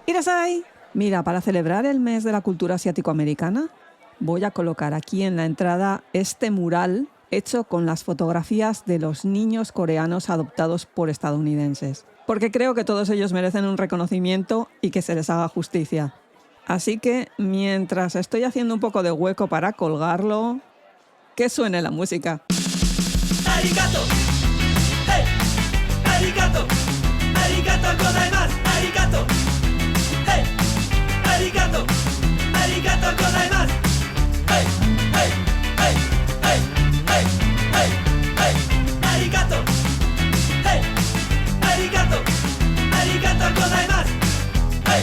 ¡Irasai! Mira, para celebrar el mes de la cultura asiático-americana, voy a colocar aquí en la entrada este mural hecho con las fotografías de los niños coreanos adoptados por estadounidenses, porque creo que todos ellos merecen un reconocimiento y que se les haga justicia. Así que, mientras estoy haciendo un poco de hueco para colgarlo, que suene la música. ¡Arigato! ¡Hey! ¡Arigato! ¡Arigato gozaimasu! ¡Arigato! ¡Hey! ¡Arigato! ¡Arigato gozaimasu! ¡Hey! ¡Hey! ¡Hey! ¡Hey! ¡Hey! ¡Hey! ¡Hey! ¡Arigato! ¡Hey! ¡Arigato! ¡Arigato gozaimasu! ¡Hey!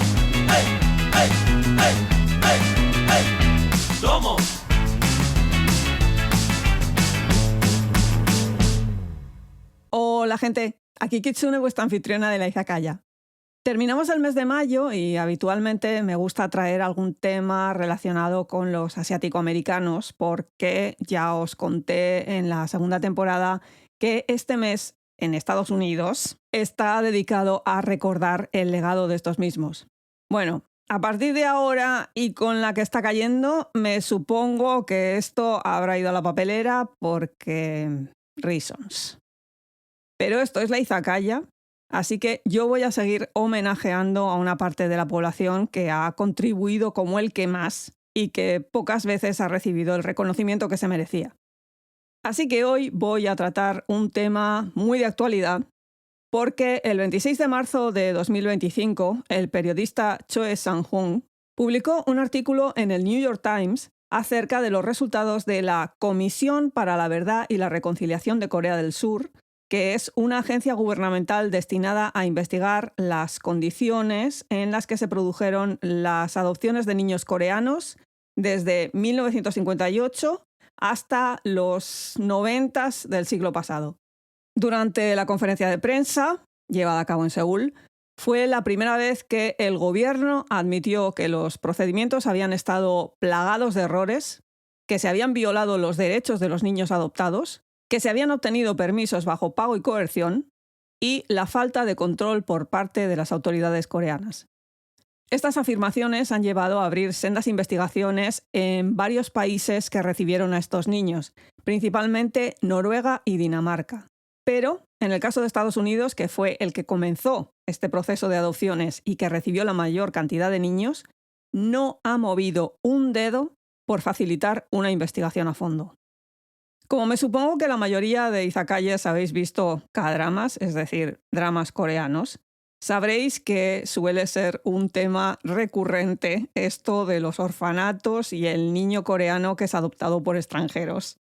¡Hey! ¡Hey! ¡Hey! ¡Hey! ¡Hey! ¡Domo! Hola gente, aquí Kitsune, vuestra anfitriona de la Izakaya. Terminamos el mes de mayo y habitualmente me gusta traer algún tema relacionado con los asiático-americanos porque ya os conté en la segunda temporada que este mes en Estados Unidos está dedicado a recordar el legado de estos mismos. Bueno, a partir de ahora y con la que está cayendo, me supongo que esto habrá ido a la papelera porque... reasons. Pero esto es la Izakaya, así que yo voy a seguir homenajeando a una parte de la población que ha contribuido como el que más y que pocas veces ha recibido el reconocimiento que se merecía. Así que hoy voy a tratar un tema muy de actualidad porque el 26 de marzo de 2025 el periodista Choe Sang-hoon publicó un artículo en el New York Times acerca de los resultados de la Comisión para la Verdad y la Reconciliación de Corea del Sur, que es una agencia gubernamental destinada a investigar las condiciones en las que se produjeron las adopciones de niños coreanos desde 1958 hasta los 90 del siglo pasado. Durante la conferencia de prensa, llevada a cabo en Seúl, fue la primera vez que el gobierno admitió que los procedimientos habían estado plagados de errores, que se habían violado los derechos de los niños adoptados, que se habían obtenido permisos bajo pago y coerción y la falta de control por parte de las autoridades coreanas. Estas afirmaciones han llevado a abrir sendas investigaciones en varios países que recibieron a estos niños, principalmente Noruega y Dinamarca. Pero, en el caso de Estados Unidos, que fue el que comenzó este proceso de adopciones y que recibió la mayor cantidad de niños, no ha movido un dedo por facilitar una investigación a fondo. Como me supongo que la mayoría de izakayas habéis visto K-dramas, es decir, dramas coreanos, sabréis que suele ser un tema recurrente esto de los orfanatos y el niño coreano que es adoptado por extranjeros.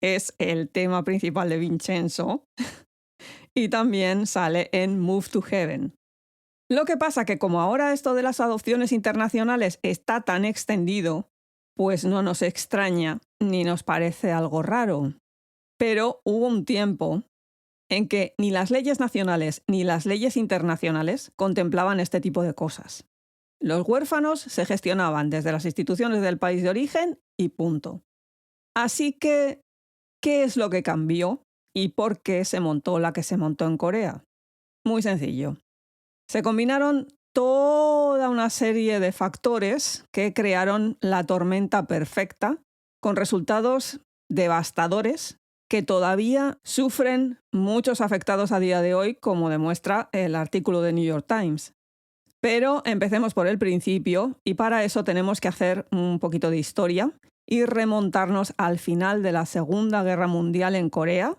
Es el tema principal de Vincenzo y también sale en Move to Heaven. Lo que pasa que como ahora esto de las adopciones internacionales está tan extendido, pues no nos extraña ni nos parece algo raro. Pero hubo un tiempo en que ni las leyes nacionales ni las leyes internacionales contemplaban este tipo de cosas. Los huérfanos se gestionaban desde las instituciones del país de origen y punto. Así que, ¿qué es lo que cambió y por qué se montó la que se montó en Corea? Muy sencillo. Se combinaron toda una serie de factores que crearon la tormenta perfecta, con resultados devastadores que todavía sufren muchos afectados a día de hoy, como demuestra el artículo de New York Times. Pero empecemos por el principio y para eso tenemos que hacer un poquito de historia y remontarnos al final de la Segunda Guerra Mundial en Corea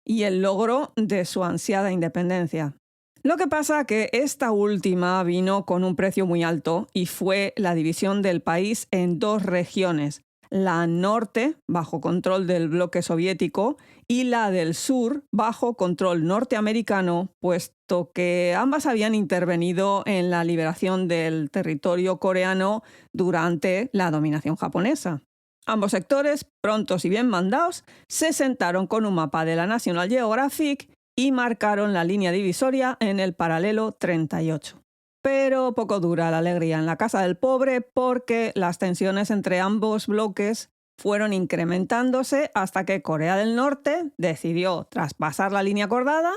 y el logro de su ansiada independencia. Lo que pasa que esta última vino con un precio muy alto y fue la división del país en dos regiones, la norte, bajo control del bloque soviético, y la del sur, bajo control norteamericano, puesto que ambas habían intervenido en la liberación del territorio coreano durante la dominación japonesa. Ambos sectores, prontos y bien mandados, se sentaron con un mapa de la National Geographic y marcaron la línea divisoria en el paralelo 38. Pero poco dura la alegría en la casa del pobre porque las tensiones entre ambos bloques fueron incrementándose hasta que Corea del Norte decidió traspasar la línea acordada,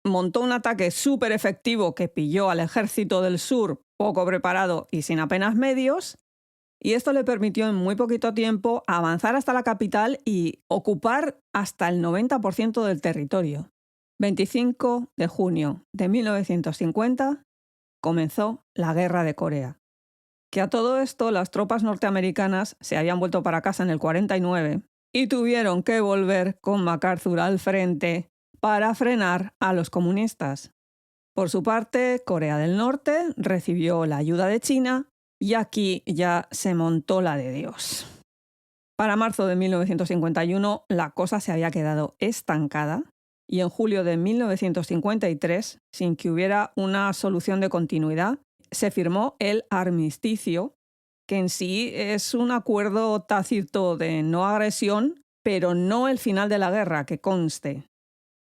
montó un ataque súper efectivo que pilló al ejército del sur poco preparado y sin apenas medios, y esto le permitió en muy poquito tiempo avanzar hasta la capital y ocupar hasta el 90% del territorio. 25 de junio de 1950 comenzó la Guerra de Corea. Que a todo esto las tropas norteamericanas se habían vuelto para casa en el 49 y tuvieron que volver con MacArthur al frente para frenar a los comunistas. Por su parte, Corea del Norte recibió la ayuda de China y aquí ya se montó la de Dios. Para marzo de 1951 la cosa se había quedado estancada y en julio de 1953, sin que hubiera una solución de continuidad, se firmó el armisticio, que en sí es un acuerdo tácito de no agresión, pero no el final de la guerra, que conste.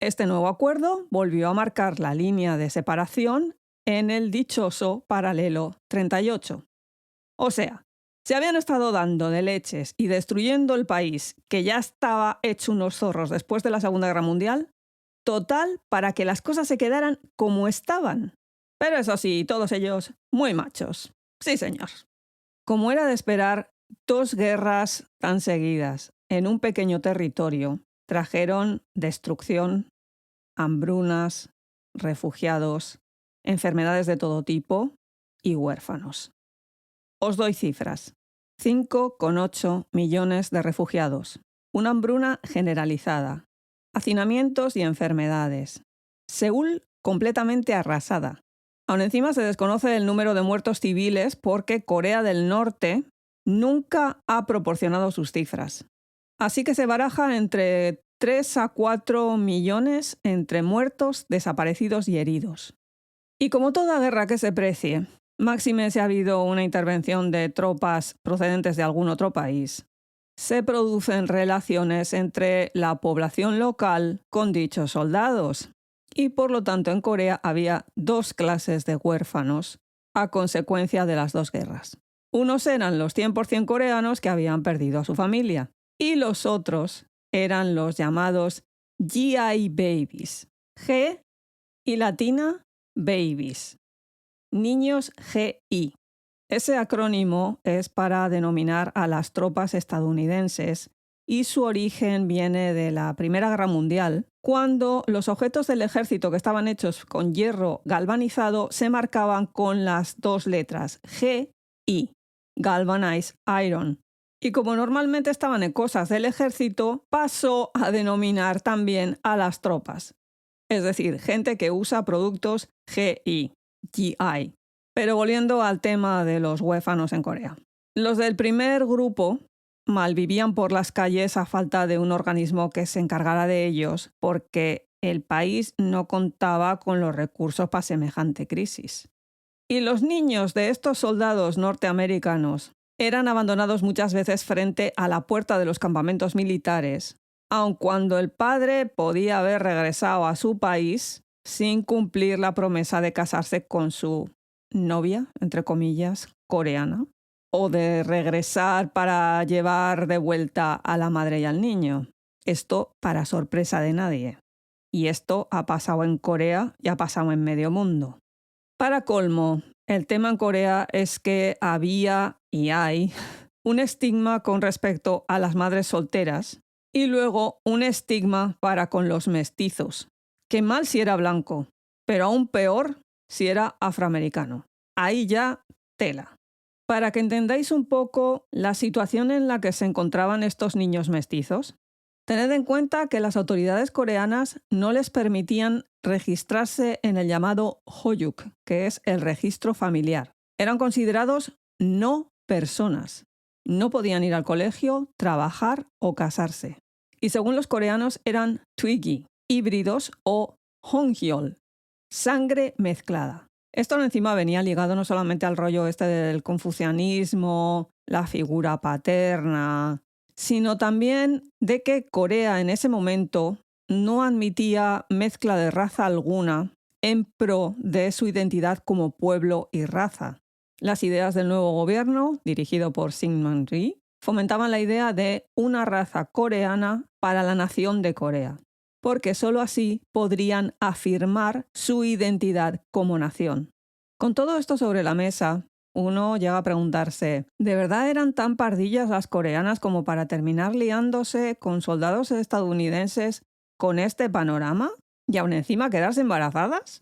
Este nuevo acuerdo volvió a marcar la línea de separación en el dichoso paralelo 38. O sea, se habían estado dando de leches y destruyendo el país, que ya estaba hecho unos zorros después de la Segunda Guerra Mundial, total para que las cosas se quedaran como estaban. Pero eso sí, todos ellos muy machos. Sí, señor. Como era de esperar, 2 guerras tan seguidas en un pequeño territorio trajeron destrucción, hambrunas, refugiados, enfermedades de todo tipo y huérfanos. Os doy cifras. 5,8 millones de refugiados, una hambruna generalizada, hacinamientos y enfermedades. Seúl completamente arrasada. Aún encima se desconoce el número de muertos civiles porque Corea del Norte nunca ha proporcionado sus cifras. Así que se baraja entre 3 a 4 millones entre muertos, desaparecidos y heridos. Y como toda guerra que se precie, máxime si ha habido una intervención de tropas procedentes de algún otro país, se producen relaciones entre la población local con dichos soldados. Y por lo tanto en Corea había 2 clases de huérfanos a consecuencia de las 2 guerras. Unos eran los 100% coreanos que habían perdido a su familia y los otros eran los llamados GI Babies. G y latina Babies. Niños GI. Ese acrónimo es para denominar a las tropas estadounidenses y su origen viene de la Primera Guerra Mundial, cuando los objetos del ejército que estaban hechos con hierro galvanizado se marcaban con las 2 letras GI, Galvanized Iron. Y como normalmente estaban en cosas del ejército, pasó a denominar también a las tropas. Es decir, gente que usa productos GI. Pero volviendo al tema de los huérfanos en Corea. Los del primer grupo malvivían por las calles a falta de un organismo que se encargara de ellos, porque el país no contaba con los recursos para semejante crisis. Y los niños de estos soldados norteamericanos eran abandonados muchas veces frente a la puerta de los campamentos militares, aun cuando el padre podía haber regresado a su país sin cumplir la promesa de casarse con su novia, entre comillas, coreana, o de regresar para llevar de vuelta a la madre y al niño. Esto para sorpresa de nadie. Y esto ha pasado en Corea y ha pasado en medio mundo. Para colmo, el tema en Corea es que había y hay un estigma con respecto a las madres solteras y luego un estigma para con los mestizos. Que mal si era blanco, pero aún peor si era afroamericano. Ahí ya tela. Para que entendáis un poco la situación en la que se encontraban estos niños mestizos, tened en cuenta que las autoridades coreanas no les permitían registrarse en el llamado Hoyuk, que es el registro familiar. Eran considerados no personas. No podían ir al colegio, trabajar o casarse. Y según los coreanos eran Twiggy, híbridos o Honghyol, sangre mezclada. Esto encima venía ligado no solamente al rollo este del confucianismo, la figura paterna, sino también de que Corea en ese momento no admitía mezcla de raza alguna en pro de su identidad como pueblo y raza. Las ideas del nuevo gobierno, dirigido por Syngman Rhee, fomentaban la idea de una raza coreana para la nación de Corea, porque solo así podrían afirmar su identidad como nación. Con todo esto sobre la mesa, uno llega a preguntarse, ¿de verdad eran tan pardillas las coreanas como para terminar liándose con soldados estadounidenses con este panorama? ¿Y aún encima quedarse embarazadas?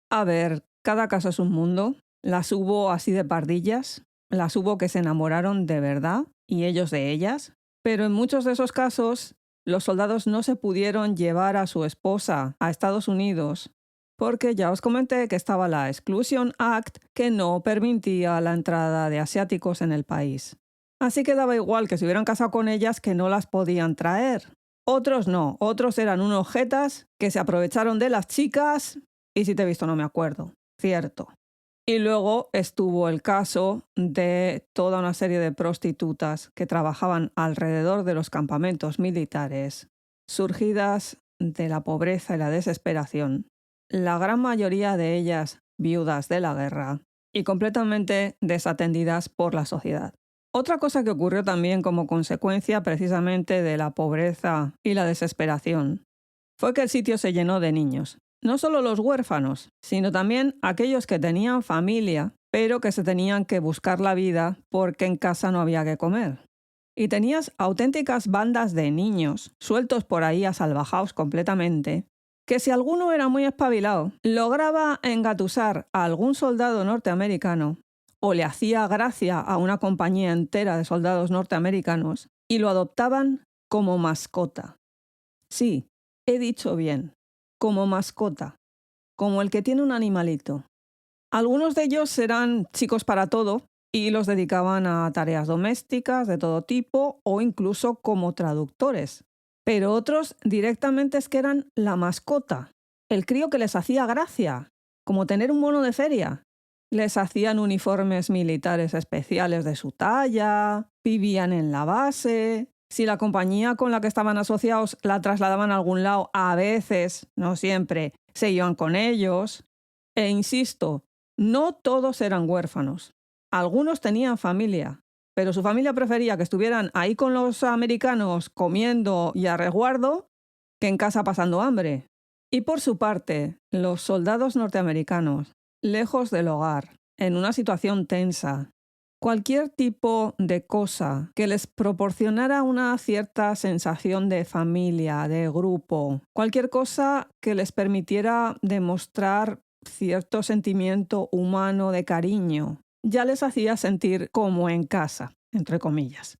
A ver, cada caso es un mundo. Las hubo así de pardillas, las hubo que se enamoraron de verdad y ellos de ellas, pero en muchos de esos casos los soldados no se pudieron llevar a su esposa a Estados Unidos porque ya os comenté que estaba la Exclusion Act que no permitía la entrada de asiáticos en el país. Así que daba igual que se hubieran casado con ellas que no las podían traer. Otros no, otros eran unos jetas que se aprovecharon de las chicas y si te he visto no me acuerdo, cierto. Y luego estuvo el caso de toda una serie de prostitutas que trabajaban alrededor de los campamentos militares, surgidas de la pobreza y la desesperación. La gran mayoría de ellas viudas de la guerra y completamente desatendidas por la sociedad. Otra cosa que ocurrió también como consecuencia precisamente de la pobreza y la desesperación fue que el sitio se llenó de niños. No solo los huérfanos, sino también aquellos que tenían familia, pero que se tenían que buscar la vida porque en casa no había que comer. Y tenías auténticas bandas de niños, sueltos por ahí asalvajados completamente, que si alguno era muy espabilado, lograba engatusar a algún soldado norteamericano o le hacía gracia a una compañía entera de soldados norteamericanos y lo adoptaban como mascota. Sí, he dicho bien, como mascota, como el que tiene un animalito. Algunos de ellos eran chicos para todo y los dedicaban a tareas domésticas de todo tipo o incluso como traductores. Pero otros directamente es que eran la mascota, el crío que les hacía gracia, como tener un mono de feria. Les hacían uniformes militares especiales de su talla, vivían en la base. Si la compañía con la que estaban asociados la trasladaban a algún lado, a veces, no siempre, se iban con ellos. E insisto, no todos eran huérfanos. Algunos tenían familia, pero su familia prefería que estuvieran ahí con los americanos comiendo y a resguardo que en casa pasando hambre. Y por su parte, los soldados norteamericanos, lejos del hogar, en una situación tensa, cualquier tipo de cosa que les proporcionara una cierta sensación de familia, de grupo, cualquier cosa que les permitiera demostrar cierto sentimiento humano de cariño, ya les hacía sentir como en casa, entre comillas.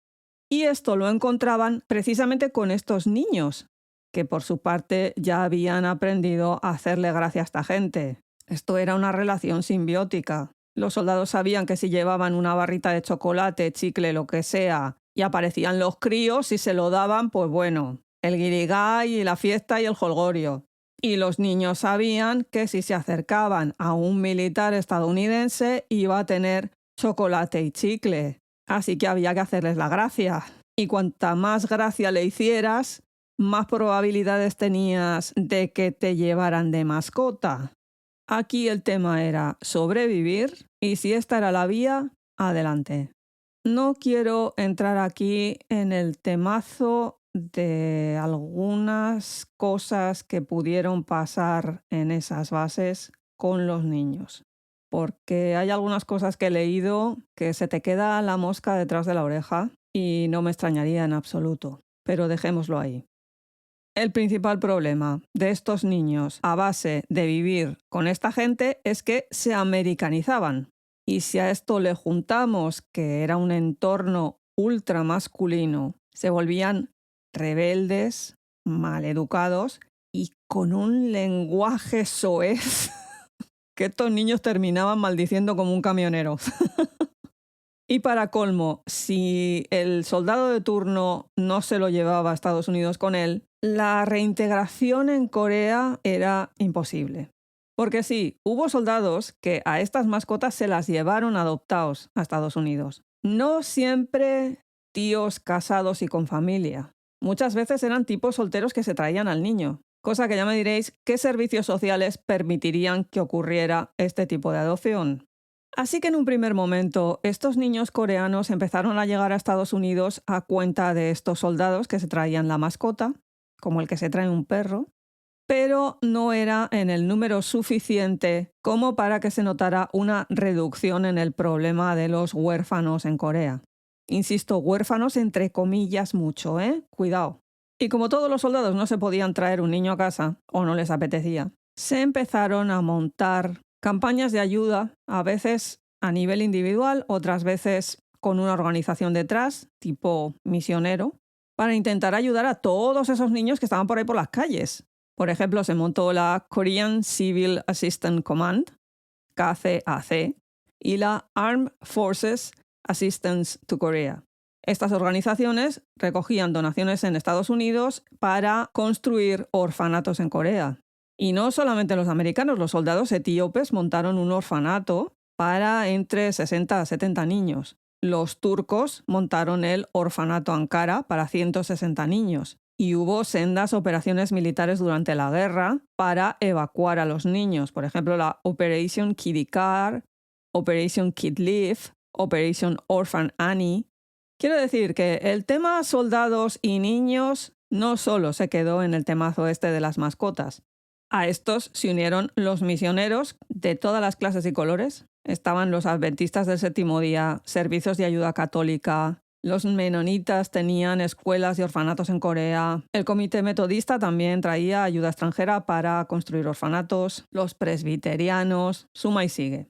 Y esto lo encontraban precisamente con estos niños, que por su parte ya habían aprendido a hacerle gracia a esta gente. Esto era una relación simbiótica. Los soldados sabían que si llevaban una barrita de chocolate, chicle, lo que sea, y aparecían los críos y se lo daban, pues bueno, el guirigay y la fiesta y el jolgorio. Y los niños sabían que si se acercaban a un militar estadounidense iba a tener chocolate y chicle. Así que había que hacerles la gracia. Y cuanta más gracia le hicieras, más probabilidades tenías de que te llevaran de mascota. Aquí el tema era sobrevivir y si esta era la vía, adelante. No quiero entrar aquí en el temazo de algunas cosas que pudieron pasar en esas bases con los niños, porque hay algunas cosas que he leído que se te queda la mosca detrás de la oreja y no me extrañaría en absoluto, pero dejémoslo ahí. El principal problema de estos niños a base de vivir con esta gente es que se americanizaban. Y si a esto le juntamos que era un entorno ultra masculino, se volvían rebeldes, maleducados y con un lenguaje soez que estos niños terminaban maldiciendo como un camionero. Y para colmo, si el soldado de turno no se lo llevaba a Estados Unidos con él, la reintegración en Corea era imposible. Porque sí, hubo soldados que a estas mascotas se las llevaron adoptados a Estados Unidos. No siempre tíos casados y con familia. Muchas veces eran tipos solteros que se traían al niño. Cosa que ya me diréis, ¿qué servicios sociales permitirían que ocurriera este tipo de adopción? Así que en un primer momento, estos niños coreanos empezaron a llegar a Estados Unidos a cuenta de estos soldados que se traían la mascota, como el que se trae un perro, pero no era en el número suficiente como para que se notara una reducción en el problema de los huérfanos en Corea. Insisto, huérfanos entre comillas mucho, ¿eh? Cuidado. Y como todos los soldados no se podían traer un niño a casa, o no les apetecía, se empezaron a montar campañas de ayuda, a veces a nivel individual, otras veces con una organización detrás, tipo misionero, para intentar ayudar a todos esos niños que estaban por ahí por las calles. Por ejemplo, se montó la Korean Civil Assistance Command, KCAC, y la Armed Forces Assistance to Korea. Estas organizaciones recogían donaciones en Estados Unidos para construir orfanatos en Corea. Y no solamente los americanos, los soldados etíopes montaron un orfanato para entre 60 a 70 niños. Los turcos montaron el orfanato Ankara para 160 niños. Y hubo sendas operaciones militares durante la guerra para evacuar a los niños. Por ejemplo, la Operation Kidikar, Operation Kid Leave, Operation Orphan Annie. Quiero decir que el tema soldados y niños no solo se quedó en el temazo este de las mascotas. A estos se unieron los misioneros de todas las clases y colores. Estaban los adventistas del séptimo día, servicios de ayuda católica, los menonitas tenían escuelas y orfanatos en Corea, el comité metodista también traía ayuda extranjera para construir orfanatos, los presbiterianos, suma y sigue.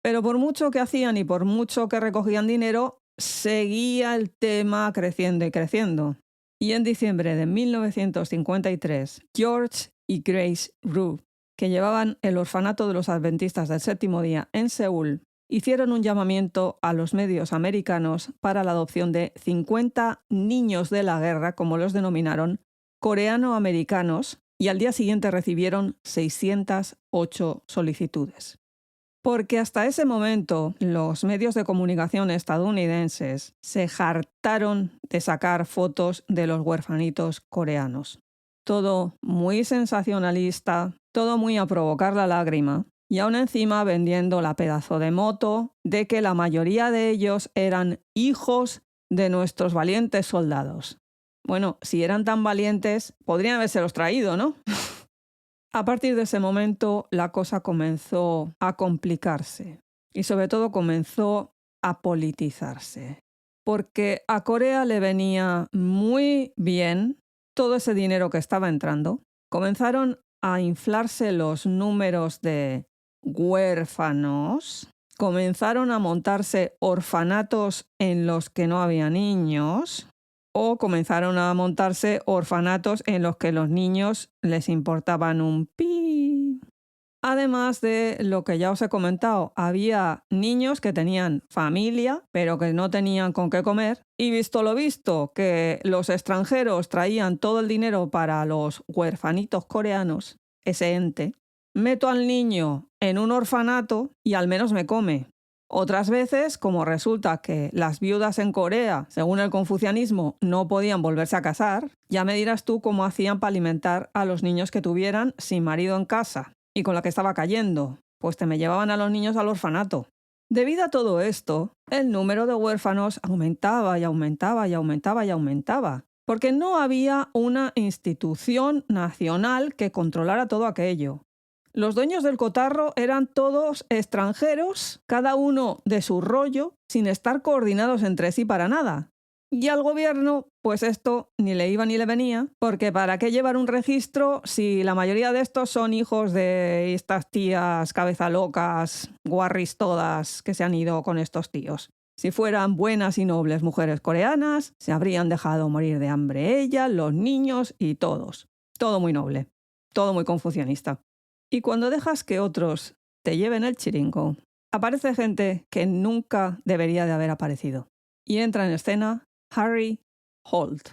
Pero por mucho que hacían y por mucho que recogían dinero, seguía el tema creciendo y creciendo. Y en diciembre de 1953, George y Grace Rue, que llevaban el orfanato de los adventistas del séptimo día en Seúl, hicieron un llamamiento a los medios americanos para la adopción de 50 niños de la guerra, como los denominaron, coreano-americanos, y al día siguiente recibieron 608 solicitudes. Porque hasta ese momento los medios de comunicación estadounidenses se hartaron de sacar fotos de los huerfanitos coreanos. Todo muy sensacionalista, todo muy a provocar la lágrima, y aún encima vendiendo la pedazo de moto de que la mayoría de ellos eran hijos de nuestros valientes soldados. Bueno, si eran tan valientes, podrían habérselos traído, ¿no? A partir de ese momento, la cosa comenzó a complicarse y sobre todo comenzó a politizarse. Porque a Corea le venía muy bien todo ese dinero que estaba entrando. Comenzaron a inflarse los números de huérfanos, comenzaron a montarse orfanatos en los que no había niños o comenzaron a montarse orfanatos en los que los niños les importaban un pi. Además de lo que ya os he comentado, había niños que tenían familia, pero que no tenían con qué comer. Y visto lo visto, que los extranjeros traían todo el dinero para los huérfanitos coreanos, ese ente, meto al niño en un orfanato y al menos me come. Otras veces, como resulta que las viudas en Corea, según el confucianismo, no podían volverse a casar, ya me dirás tú cómo hacían para alimentar a los niños que tuvieran sin marido en casa y con la que estaba cayendo. Pues te me llevaban a los niños al orfanato. Debido a todo esto, el número de huérfanos aumentaba y aumentaba y aumentaba y aumentaba, porque no había una institución nacional que controlara todo aquello. Los dueños del cotarro eran todos extranjeros, cada uno de su rollo, sin estar coordinados entre sí para nada. Y al gobierno, pues esto ni le iba ni le venía, porque ¿para qué llevar un registro si la mayoría de estos son hijos de estas tías cabeza locas, guarris todas, que se han ido con estos tíos? Si fueran buenas y nobles mujeres coreanas, se habrían dejado morir de hambre ellas, los niños y todos. Todo muy noble, todo muy confucianista. Y cuando dejas que otros te lleven el chiringo, aparece gente que nunca debería de haber aparecido. Y entra en escena Harry Holt,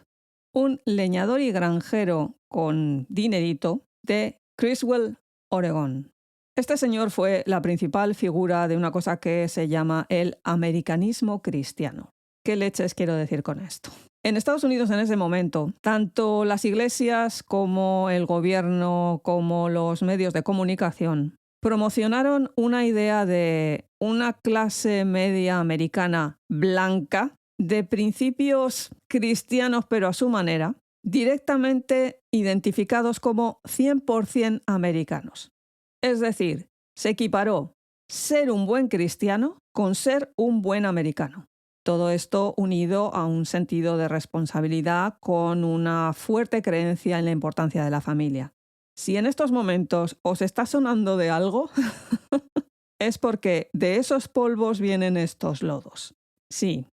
un leñador y granjero con dinerito de Criswell, Oregón. Este señor fue la principal figura de una cosa que se llama el americanismo cristiano. ¿Qué leches quiero decir con esto? En Estados Unidos en ese momento, tanto las iglesias como el gobierno, como los medios de comunicación, promocionaron una idea de una clase media americana blanca, de principios cristianos pero a su manera, directamente identificados como 100% americanos. Es decir, se equiparó ser un buen cristiano con ser un buen americano. Todo esto unido a un sentido de responsabilidad con una fuerte creencia en la importancia de la familia. Si en estos momentos os está sonando de algo, es porque de esos polvos vienen estos lodos. Sí.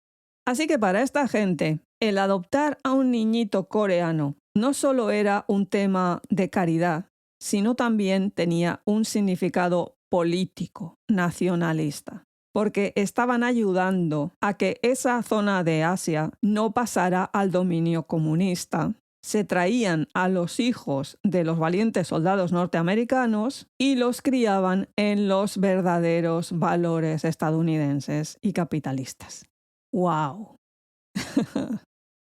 Así que para esta gente, el adoptar a un niñito coreano no solo era un tema de caridad, sino también tenía un significado político, nacionalista, porque estaban ayudando a que esa zona de Asia no pasara al dominio comunista. Se traían a los hijos de los valientes soldados norteamericanos y los criaban en los verdaderos valores estadounidenses y capitalistas. ¡Wow!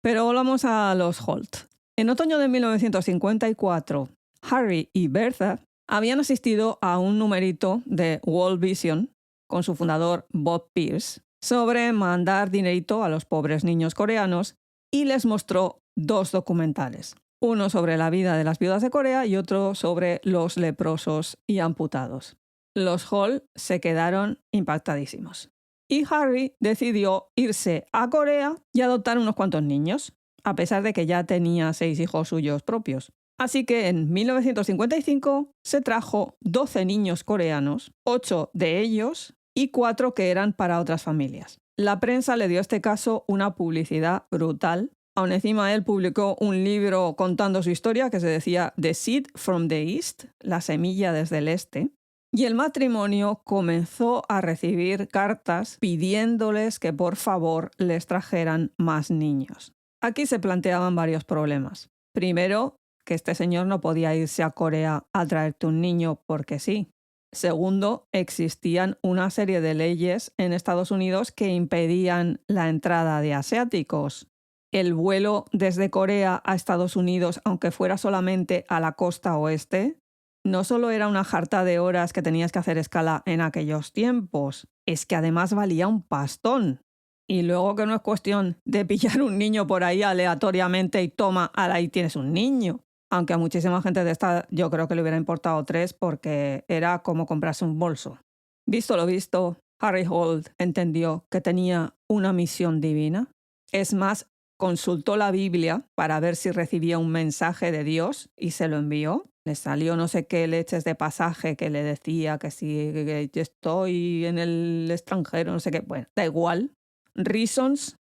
Pero volvamos a los Holt. En otoño de 1954, Harry y Bertha habían asistido a un numerito de World Vision con su fundador Bob Pierce sobre mandar dinerito a los pobres niños coreanos y les mostró 2 documentales. Uno sobre la vida de las viudas de Corea y otro sobre los leprosos y amputados. Los Holt se quedaron impactadísimos. Y Harry decidió irse a Corea y adoptar unos cuantos niños, a pesar de que ya tenía 6 hijos suyos propios. Así que en 1955 se trajo 12 niños coreanos, 8 de ellos y 4 que eran para otras familias. La prensa le dio a este caso una publicidad brutal. Aún encima él publicó un libro contando su historia que se decía The Seed from the East, la semilla desde el este. Y el matrimonio comenzó a recibir cartas pidiéndoles que por favor les trajeran más niños. Aquí se planteaban varios problemas. Primero, que este señor no podía irse a Corea a traerte un niño porque sí. Segundo, existían una serie de leyes en Estados Unidos que impedían la entrada de asiáticos. El vuelo desde Corea a Estados Unidos, aunque fuera solamente a la costa oeste, no solo era una jarta de horas que tenías que hacer escala en aquellos tiempos, es que además valía un pastón. Y luego que no es cuestión de pillar un niño por ahí aleatoriamente y toma, ahí tienes un niño. Aunque a muchísima gente de esta yo creo que le hubiera importado 3 porque era como comprarse un bolso. Visto lo visto, Harry Holt entendió que tenía una misión divina. Es más, consultó la Biblia para ver si recibía un mensaje de Dios y se lo envió. Le salió no sé qué leches de pasaje que le decía que si que estoy en el extranjero, no sé qué. Bueno, da igual. Reasons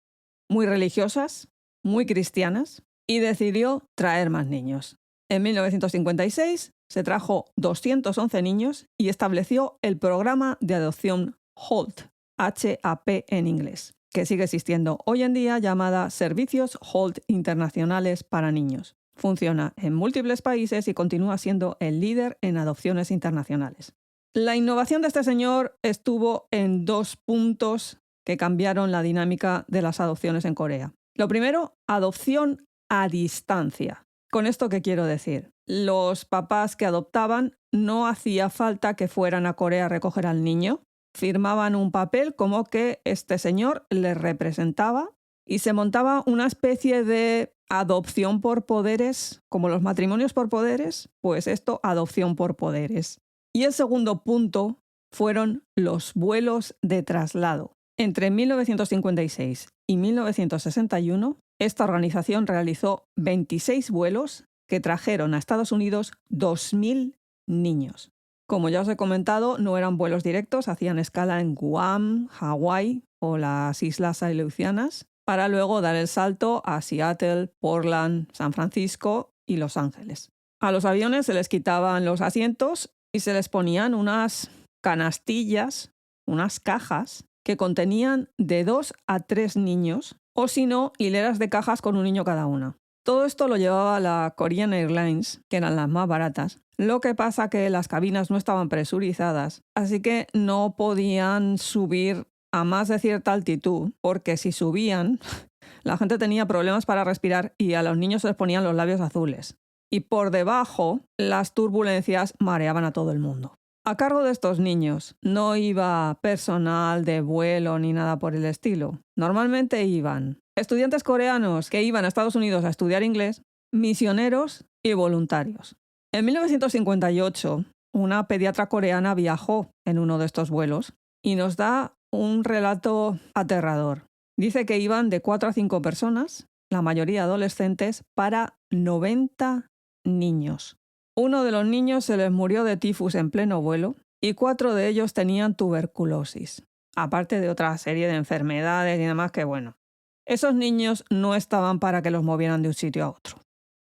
muy religiosas, muy cristianas, y decidió traer más niños. En 1956 se trajo 211 niños y estableció el programa de adopción HOLT, HAP en inglés, que sigue existiendo hoy en día, llamada Servicios HOLT Internacionales para Niños. Funciona en múltiples países y continúa siendo el líder en adopciones internacionales. La innovación de este señor estuvo en 2 puntos que cambiaron la dinámica de las adopciones en Corea. Lo primero, adopción a distancia. ¿Con esto qué quiero decir? Los papás que adoptaban no hacía falta que fueran a Corea a recoger al niño. Firmaban un papel como que este señor les representaba y se montaba una especie de adopción por poderes, como los matrimonios por poderes, pues esto, adopción por poderes. Y el segundo punto fueron los vuelos de traslado. Entre 1956 y 1961, esta organización realizó 26 vuelos que trajeron a Estados Unidos 2.000 niños. Como ya os he comentado, no eran vuelos directos, hacían escala en Guam, Hawái o las Islas Aleutianas, para luego dar el salto a Seattle, Portland, San Francisco y Los Ángeles. A los aviones se les quitaban los asientos y se les ponían unas canastillas, unas cajas, que contenían de 2 a 3 niños, o si no, hileras de cajas con un niño cada una. Todo esto lo llevaba la Korean Airlines, que eran las más baratas. Lo que pasa que las cabinas no estaban presurizadas, así que no podían subir a más de cierta altitud, porque si subían, la gente tenía problemas para respirar y a los niños se les ponían los labios azules. Y por debajo, las turbulencias mareaban a todo el mundo. A cargo de estos niños no iba personal de vuelo ni nada por el estilo. Normalmente iban estudiantes coreanos que iban a Estados Unidos a estudiar inglés misioneros y voluntarios. En 1958, una pediatra coreana viajó en uno de estos vuelos y nos da un relato aterrador. Dice que iban de 4 a 5 personas, la mayoría adolescentes, para 90 niños. Uno de los niños se les murió de tifus en pleno vuelo y 4 de ellos tenían tuberculosis, aparte de otra serie de enfermedades y demás que, bueno, esos niños no estaban para que los movieran de un sitio a otro.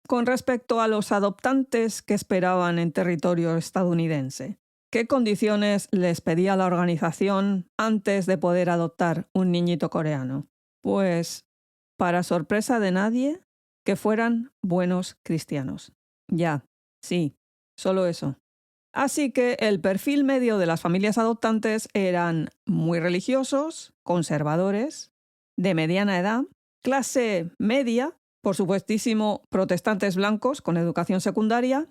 Con respecto a los adoptantes que esperaban en territorio estadounidense, ¿qué condiciones les pedía la organización antes de poder adoptar un niñito coreano? Pues, para sorpresa de nadie, que fueran buenos cristianos. Ya, sí, solo eso. Así que el perfil medio de las familias adoptantes eran muy religiosos, conservadores, de mediana edad, clase media, por supuestísimo protestantes blancos con educación secundaria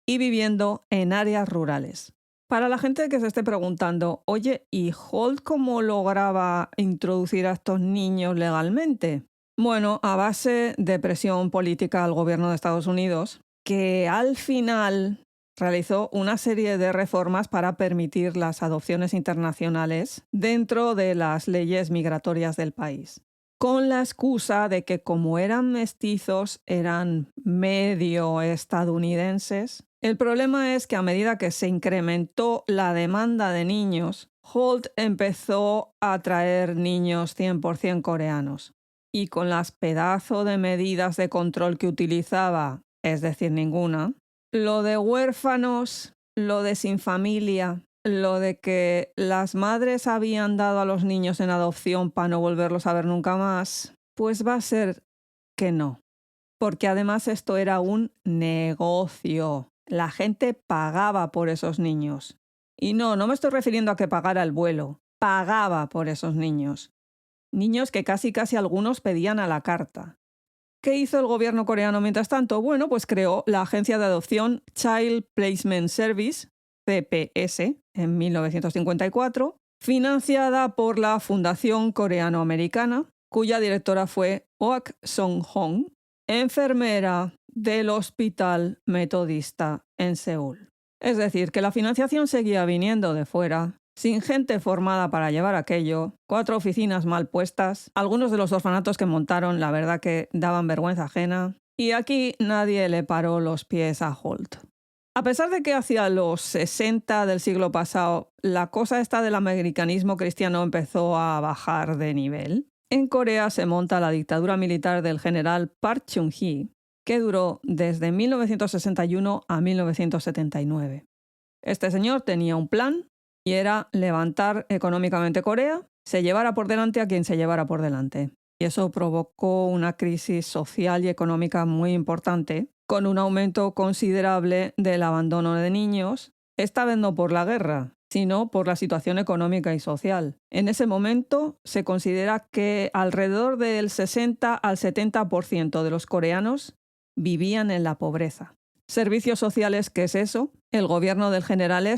y viviendo en áreas rurales. Para la gente que se esté preguntando, oye, ¿y Holt cómo lograba introducir a estos niños legalmente? Bueno, a base de presión política al gobierno de Estados Unidos, que al final realizó una serie de reformas para permitir las adopciones internacionales dentro de las leyes migratorias del país, con la excusa de que como eran mestizos, eran medio estadounidenses. El problema es que a medida que se incrementó la demanda de niños, Holt empezó a traer niños 100% coreanos. Y con las pedazos de medidas de control que utilizaba, es decir, ninguna, lo de huérfanos, lo de sin familia, lo de que las madres habían dado a los niños en adopción para no volverlos a ver nunca más, pues va a ser que no. Porque además esto era un negocio. La gente pagaba por esos niños. Y no me estoy refiriendo a que pagara el vuelo. Pagaba por esos niños. Niños que casi algunos pedían a la carta. ¿Qué hizo el gobierno coreano mientras tanto? Bueno, pues creó la agencia de adopción Child Placement Service, CPS, en 1954, financiada por la Fundación Coreano-Americana, cuya directora fue Oak Song-hong, enfermera del Hospital Metodista en Seúl. Es decir, que la financiación seguía viniendo de fuera, sin gente formada para llevar aquello, 4 oficinas mal puestas, algunos de los orfanatos que montaron, la verdad que daban vergüenza ajena, y aquí nadie le paró los pies a Holt. A pesar de que hacia los 60 del siglo pasado la cosa esta del americanismo cristiano empezó a bajar de nivel, en Corea se monta la dictadura militar del general Park Chung-hee, que duró desde 1961 a 1979. Este señor tenía un plan y era levantar económicamente Corea, se llevara por delante a quien se llevara por delante. Y eso provocó una crisis social y económica muy importante, con un aumento considerable del abandono de niños, esta vez no por la guerra, sino por la situación económica y social. En ese momento se considera que alrededor del 60 al 70% de los coreanos vivían en la pobreza. Servicios sociales, ¿qué es eso? El gobierno del general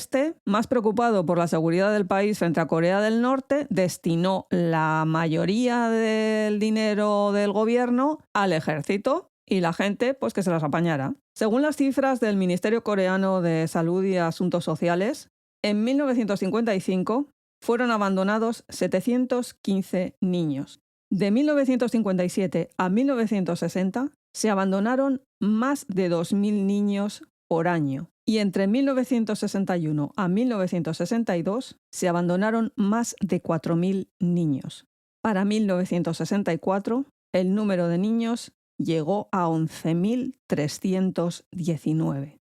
más preocupado por la seguridad del país frente a Corea del Norte, destinó la mayoría del dinero del gobierno al ejército y la gente, pues que se las apañara. Según las cifras del Ministerio Coreano de Salud y Asuntos Sociales, en 1955 fueron abandonados 715 niños. De 1957 a 1960 se abandonaron más de 2.000 niños por año y entre 1961 a 1962 se abandonaron más de 4.000 niños. Para 1964 el número de niños llegó a 11.319.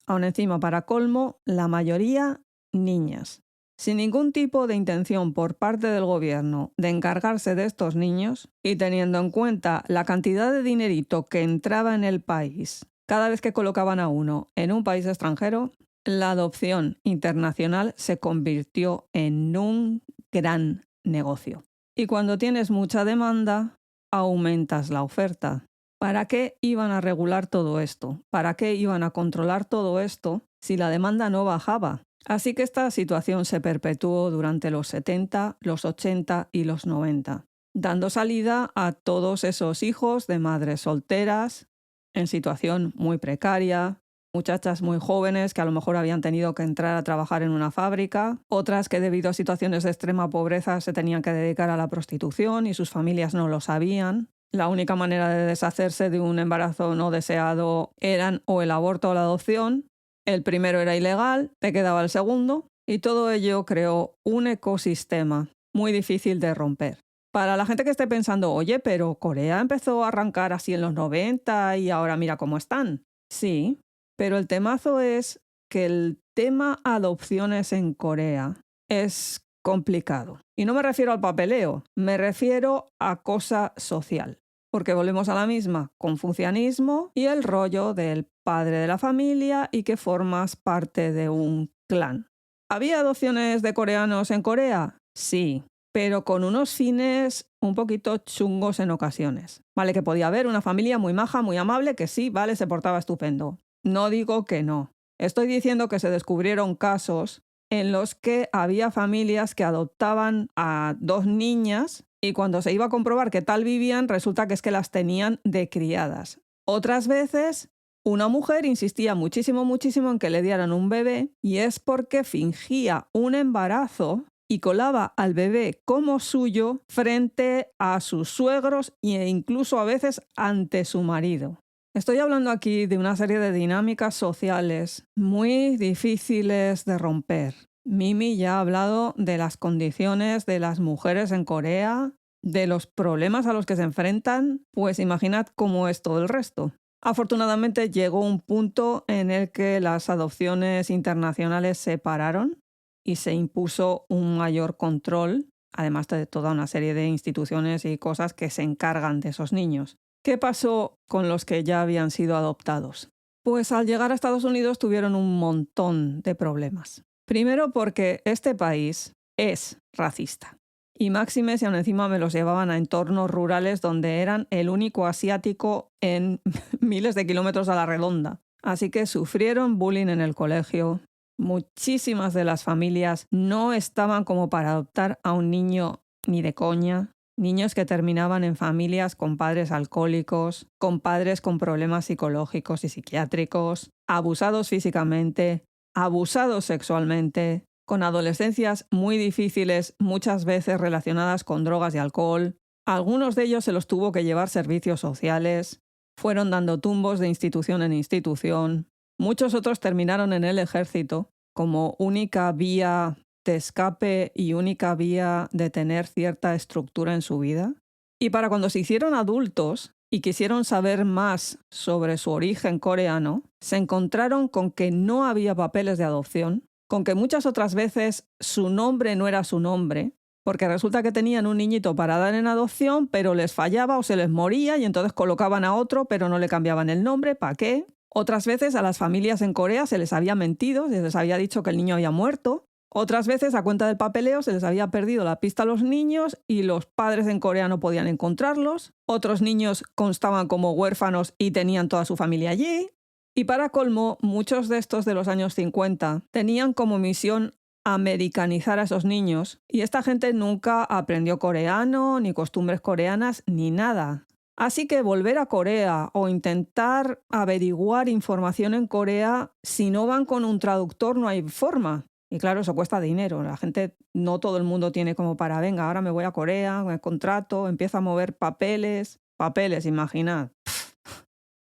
Aún encima, para colmo, la mayoría niñas. Sin ningún tipo de intención por parte del gobierno de encargarse de estos niños y teniendo en cuenta la cantidad de dinerito que entraba en el país cada vez que colocaban a uno en un país extranjero, la adopción internacional se convirtió en un gran negocio. Y cuando tienes mucha demanda, aumentas la oferta. ¿Para qué iban a regular todo esto? ¿Para qué iban a controlar todo esto si la demanda no bajaba? Así que esta situación se perpetuó durante los 70, los 80 y los 90, dando salida a todos esos hijos de madres solteras en situación muy precaria, muchachas muy jóvenes que a lo mejor habían tenido que entrar a trabajar en una fábrica, otras que debido a situaciones de extrema pobreza se tenían que dedicar a la prostitución y sus familias no lo sabían. La única manera de deshacerse de un embarazo no deseado eran o el aborto o la adopción. El primero era ilegal, te quedaba el segundo, y todo ello creó un ecosistema muy difícil de romper. Para la gente que esté pensando, oye, pero Corea empezó a arrancar así en los 90 y ahora mira cómo están. Sí, pero el temazo es que el tema adopciones en Corea es complicado. Y no me refiero al papeleo, me refiero a cosa social. Porque volvemos a la misma, confucianismo y el rollo del padre de la familia y que formas parte de un clan. ¿Había adopciones de coreanos en Corea? Sí, pero con unos fines un poquito chungos en ocasiones. Vale, que podía haber una familia muy maja, muy amable, que sí, vale, se portaba estupendo. No digo que no. Estoy diciendo que se descubrieron casos en los que había familias que adoptaban a 2 niñas y cuando se iba a comprobar qué tal vivían, resulta que es que las tenían de criadas. Otras veces, una mujer insistía muchísimo en que le dieran un bebé y es porque fingía un embarazo y colaba al bebé como suyo frente a sus suegros e incluso a veces ante su marido. Estoy hablando aquí de una serie de dinámicas sociales muy difíciles de romper. Mimi ya ha hablado de las condiciones de las mujeres en Corea, de los problemas a los que se enfrentan, pues imaginad cómo es todo el resto. Afortunadamente llegó un punto en el que las adopciones internacionales se pararon y se impuso un mayor control, además de toda una serie de instituciones y cosas que se encargan de esos niños. ¿Qué pasó con los que ya habían sido adoptados? Pues al llegar a Estados Unidos tuvieron un montón de problemas. Primero porque este país es racista. Y máxime si aún encima me los llevaban a entornos rurales donde eran el único asiático en miles de kilómetros a la redonda. Así que sufrieron bullying en el colegio. Muchísimas de las familias no estaban como para adoptar a un niño ni de coña. Niños que terminaban en familias con padres alcohólicos, con padres con problemas psicológicos y psiquiátricos, abusados físicamente, abusados sexualmente, con adolescencias muy difíciles, muchas veces relacionadas con drogas y alcohol. Algunos de ellos se los tuvo que llevar servicios sociales, fueron dando tumbos de institución en institución. Muchos otros terminaron en el ejército como única vía de escape y única vía de tener cierta estructura en su vida. Y para cuando se hicieron adultos y quisieron saber más sobre su origen coreano, se encontraron con que no había papeles de adopción, con que muchas otras veces su nombre no era su nombre, porque resulta que tenían un niñito para dar en adopción, pero les fallaba o se les moría y entonces colocaban a otro, pero no le cambiaban el nombre, ¿para qué? Otras veces a las familias en Corea se les había mentido, se les había dicho que el niño había muerto. Otras veces, a cuenta del papeleo, se les había perdido la pista a los niños y los padres en Corea no podían encontrarlos. Otros niños constaban como huérfanos y tenían toda su familia allí. Y para colmo, muchos de estos de los años 50 tenían como misión americanizar a esos niños y esta gente nunca aprendió coreano, ni costumbres coreanas, ni nada. Así que volver a Corea o intentar averiguar información en Corea, si no van con un traductor no hay forma. Y claro, eso cuesta dinero. La gente, no todo el mundo tiene como para, venga, ahora me voy a Corea, me contrato, empiezo a mover papeles. Papeles, imaginad.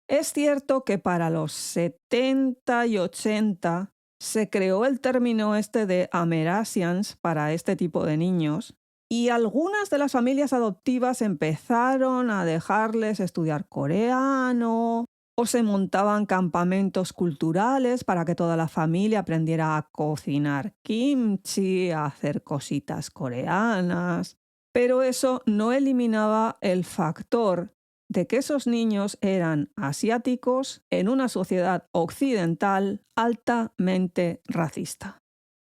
Es cierto que para los 70 y 80 se creó el término este de Amerasians para este tipo de niños y algunas de las familias adoptivas empezaron a dejarles estudiar coreano o se montaban campamentos culturales para que toda la familia aprendiera a cocinar kimchi, a hacer cositas coreanas. Pero eso no eliminaba el factor de que esos niños eran asiáticos en una sociedad occidental altamente racista.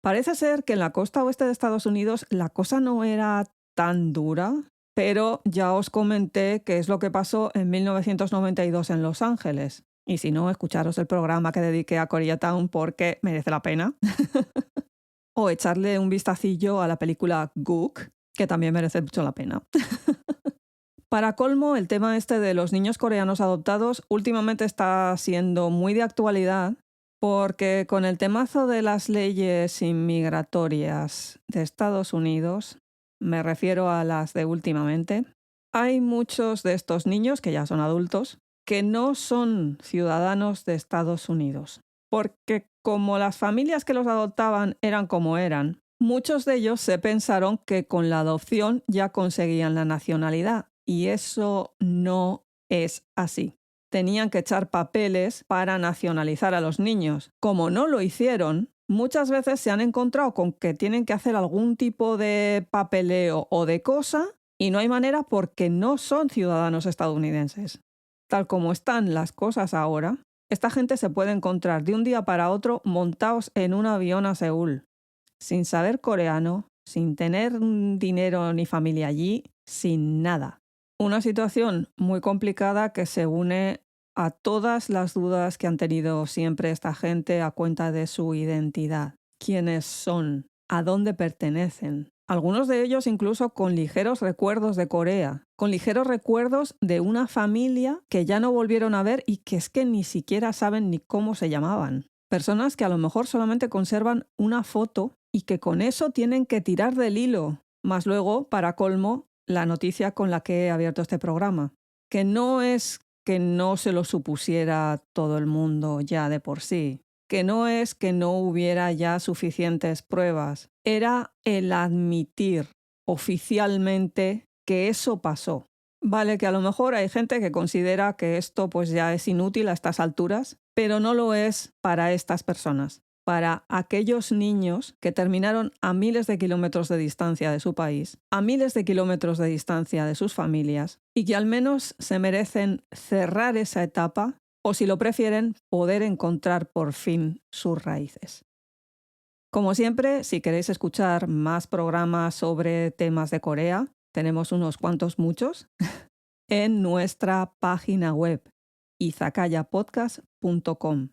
Parece ser que en la costa oeste de Estados Unidos la cosa no era tan dura, pero ya os comenté qué es lo que pasó en 1992 en Los Ángeles. Y si no, escucharos el programa que dediqué a Koreatown porque merece la pena. O echarle un vistacillo a la película Gook, que también merece mucho la pena. Para colmo, el tema este de los niños coreanos adoptados últimamente está siendo muy de actualidad porque con el temazo de las leyes inmigratorias de Estados Unidos, me refiero a las de últimamente, hay muchos de estos niños, que ya son adultos, que no son ciudadanos de Estados Unidos. Porque como las familias que los adoptaban eran como eran, muchos de ellos se pensaron que con la adopción ya conseguían la nacionalidad. Y eso no es así. Tenían que echar papeles para nacionalizar a los niños. Como no lo hicieron, muchas veces se han encontrado con que tienen que hacer algún tipo de papeleo o de cosa y no hay manera porque no son ciudadanos estadounidenses. Tal como están las cosas ahora, esta gente se puede encontrar de un día para otro montados en un avión a Seúl, sin saber coreano, sin tener dinero ni familia allí, sin nada. Una situación muy complicada que se une a todas las dudas que han tenido siempre esta gente a cuenta de su identidad. ¿Quiénes son? ¿A dónde pertenecen? Algunos de ellos incluso con ligeros recuerdos de Corea, con ligeros recuerdos de una familia que ya no volvieron a ver y que es que ni siquiera saben ni cómo se llamaban. Personas que a lo mejor solamente conservan una foto y que con eso tienen que tirar del hilo. Más luego, para colmo, la noticia con la que he abierto este programa, que no es que no se lo supusiera todo el mundo ya de por sí, que no es que no hubiera ya suficientes pruebas, era el admitir oficialmente que eso pasó. Vale, que a lo mejor hay gente que considera que esto pues ya es inútil a estas alturas, pero no lo es para estas personas. Para aquellos niños que terminaron a miles de kilómetros de distancia de su país, a miles de kilómetros de distancia de sus familias, y que al menos se merecen cerrar esa etapa, o si lo prefieren, poder encontrar por fin sus raíces. Como siempre, si queréis escuchar más programas sobre temas de Corea, tenemos unos cuantos muchos, en nuestra página web, izakayapodcast.com.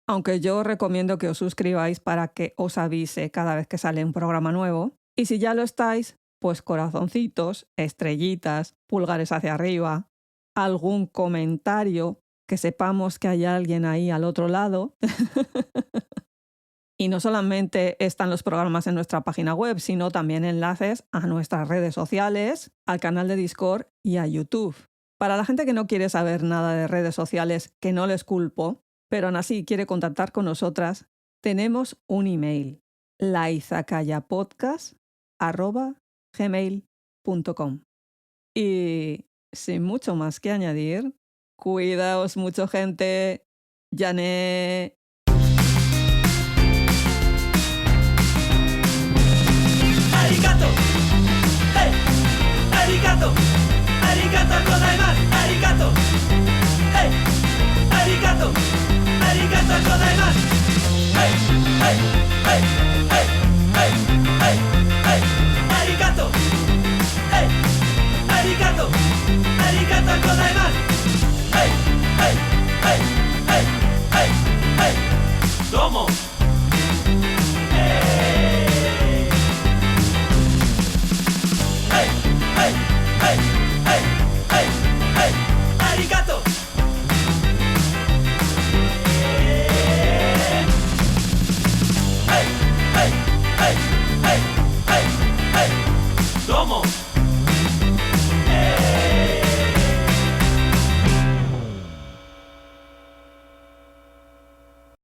Aunque yo recomiendo que os suscribáis para que os avise cada vez que sale un programa nuevo. Y si ya lo estáis, pues corazoncitos, estrellitas, pulgares hacia arriba, algún comentario, que sepamos que hay alguien ahí al otro lado. Y no solamente están los programas en nuestra página web, sino también enlaces a nuestras redes sociales, al canal de Discord y a YouTube. Para la gente que no quiere saber nada de redes sociales, que no les culpo, pero aún así quiere contactar con nosotras, tenemos un email, laizakayapodcast@gmail.com. Y sin mucho más que añadir, cuidaos mucho, gente. Yané. Arigato. Hey. Arigato. Arigato gozaimasu. Arigato. Hey. Arigato. Arigato gozaimasu. Hey. Hey.